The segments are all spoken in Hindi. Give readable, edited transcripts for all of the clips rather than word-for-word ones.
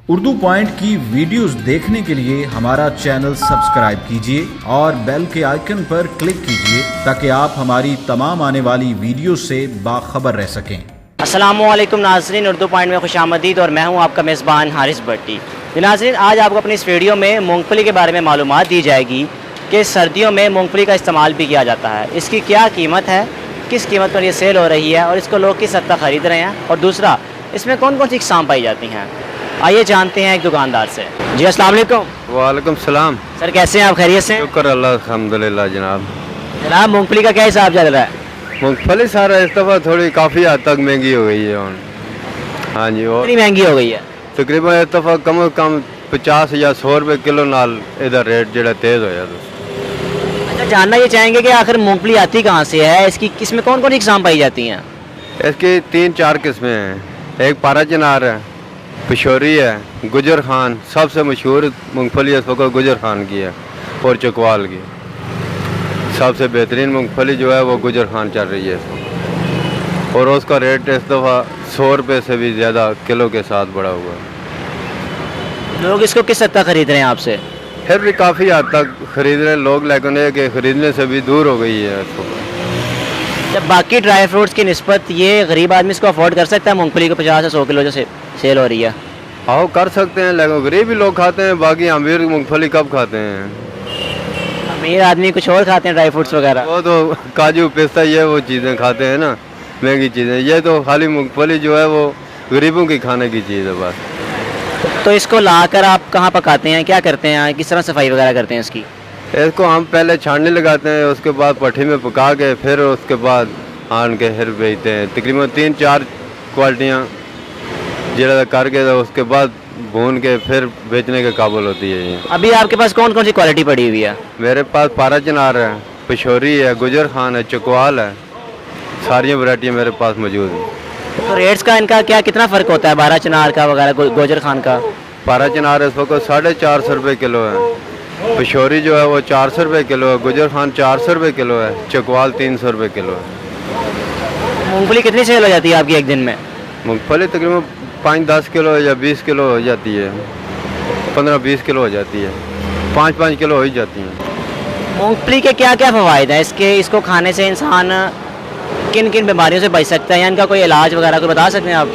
उर्दू पॉइंट की वीडियोस देखने के लिए हमारा चैनल सब्सक्राइब कीजिए और बेल के आइकन पर क्लिक कीजिए ताकि आप हमारी तमाम आने वाली वीडियो से बाखबर रह सकें। अस्सलामुअलैकुम नाज़रीन, उर्दू पॉइंट में खुशामदीद और मैं हूं आपका मेज़बान हारिस भट्टी। नाज़रीन, आज आपको अपनी इस वीडियो में मूंगफली के बारे में मालूमात दी जाएगी कि सर्दियों में मूंगफली का इस्तेमाल भी किया जाता है। इसकी क्या कीमत है, किस कीमत पर यह सेल हो रही है और इसको लोग किस हद तक ख़रीद रहे हैं, और दूसरा इसमें कौन कौन सी अक़साम पाई जाती हैं। आइए जानते हैं एक दुकानदार से। जी अस्सलाम वालेकुम। वालेकुम सलाम। सर कैसे हैं आप, खैरियत से? शुक्र अल्लाह अल्हम्दुलिल्लाह जनाब। जनाब मूंगफली का क्या हिसाब चल रहा है? मूंगफली सारा इस दफ़ा थोड़ी काफ़ी हद तक महंगी हो गई है। हाँ जी, और कितनी महंगी हो गई है? तकरीबन इस दफ़ा कम से कम 50 या 100 रुपये किलो नाल इधर रेट जो तेज़ हो जाता। अच्छा, जानना ये चाहेंगे कि आखिर मूंगफली आती कहाँ से है, इसकी किसमें कौन कौन सी अक़साम पाई जाती हैं? इसकी 3-4 किस्में हैं। एक पारा चिनार है, पिशोरी है, गुजर खान। सबसे मशहूर मूंगफली इस वक्त गुजर खान की है और चकवाल की। सबसे बेहतरीन मूंगफली जो है वो गुजर खान चल रही है इस वक्त, और उसका रेट इस दफ़ा 100 रुपये से भी ज़्यादा किलो के साथ बढ़ा हुआ है। लोग इसको किस हद तक खरीद रहे हैं आपसे? फिर भी काफ़ी हद तक खरीद रहे हैं लोग, लेकिन ये कि ख़रीदने से भी दूर हो गई है इस वक्त। जब बाकी ड्राई फ्रूट्स की निस्बत ये गरीब आदमी इसको अफोर्ड कर सकता है मूंगफली को 50 से 100 किलो जो सेल हो रही है? हाँ कर सकते हैं, लेकिन गरीब भी लोग खाते हैं। बाकी अमीर मूंगफली कब खाते हैं? अमीर आदमी कुछ और खाते हैं, ड्राई फ्रूट्स वगैरह। वो तो काजू पिस्ता ये वो चीज़ें खाते हैं ना, महंगी चीज़ें। ये तो खाली मूंगफली जो है वो गरीबों की खाने की चीज़ है बस। तो इसको लाकर आप कहाँ पकाते हैं, क्या करते हैं, किस तरह सफाई वगैरह करते हैं इसकी? इसको हम पहले छाननी लगाते हैं, उसके बाद भट्ठी में पका के फिर उसके बाद आन के फिर बेचते हैं। तकरीबन 3-4 क्वालिटियाँ जरा करके उसके बाद भून के फिर बेचने के काबिल होती है ये। अभी आपके पास कौन कौन सी क्वालिटी पड़ी हुई है? मेरे पास पारा चिनार है, पिशोरी है, गुजर खान है, चकवाल है। सारी वैरायटियाँ मेरे पास मौजूद हैं। तो रेट्स का इनका क्या कितना फ़र्क होता है, बारह चिनार का वगैरह, गुजर खान का? पारा चिनार इस वक्त 450 रुपये किलो है, पिशोरी जो है वो 400 रुपये किलो है, गुजर खान 400 रुपये किलो है, चकवाल 300 रुपये किलो है। मूंगफली कितनी सेल हो जाती है आपकी एक दिन में? मूंगफली तकरीबन 5-10 किलो या 20 किलो हो जाती है, 15-20 किलो हो जाती है, 5-5 किलो हो ही जाती हैं। मूंगफली के क्या क्या फ़वाइद हैं इसको खाने से इंसान किन किन बीमारियों से बच सकता है, या इनका कोई इलाज वगैरह कोई बता सकते हैं आप?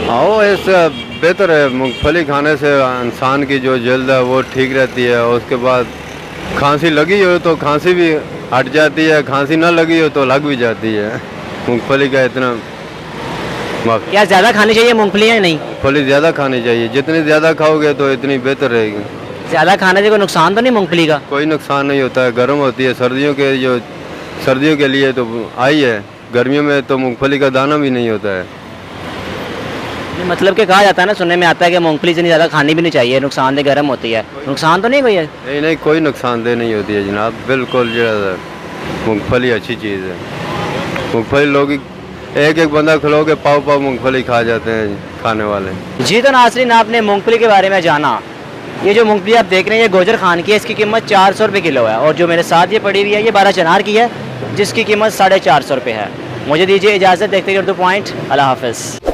हाँ, इस बेहतर है। मूंगफली खाने से इंसान की जो जल्द है वो ठीक रहती है। उसके बाद खांसी लगी हो तो खांसी भी हट जाती है, खांसी ना लगी हो तो लग भी जाती है। मूंगफली का इतना क्या ज़्यादा खानी चाहिए मूंगफली या नहीं? मूंगफली ज़्यादा खानी चाहिए, जितनी ज़्यादा खाओगे तो इतनी बेहतर रहेगी। ज़्यादा खाने से कोई नुकसान तो नहीं मूंगफली का? कोई नुकसान नहीं होता है, गर्म होती है। सर्दियों के लिए तो आई है, गर्मियों में तो मूंगफली का दाना भी नहीं होता है। मतलब कि कहा जाता है ना, सुनने में आता है कि मूंगफली इतनी ज़्यादा खानी भी नहीं चाहिए, नुकसानदेह गर्म होती है। नुकसान तो नहीं कोई है? नहीं, कोई नुकसानदेह नहीं होती है जनाब, बिल्कुल जो है मूंगफली अच्छी चीज़ है। मूंगफली लोग एक बंदा खिलो के पाव मूंगफली खा जाते हैं खाने वाले। जी तो नाज़रीन, आपने मूंगफली के बारे में जाना। ये जो मूंगफली आप देख रहे हैं ये गोजर खान की है, इसकी कीमत 400 रुपये किलो है, और जो मेरे साथ ये पड़ी हुई है ये बारह चिनार की है जिसकी कीमत 450 रुपये है। मुझे दीजिए इजाज़त, देखते हैं उर्दू पॉइंट। अल्लाह हाफ़िज़।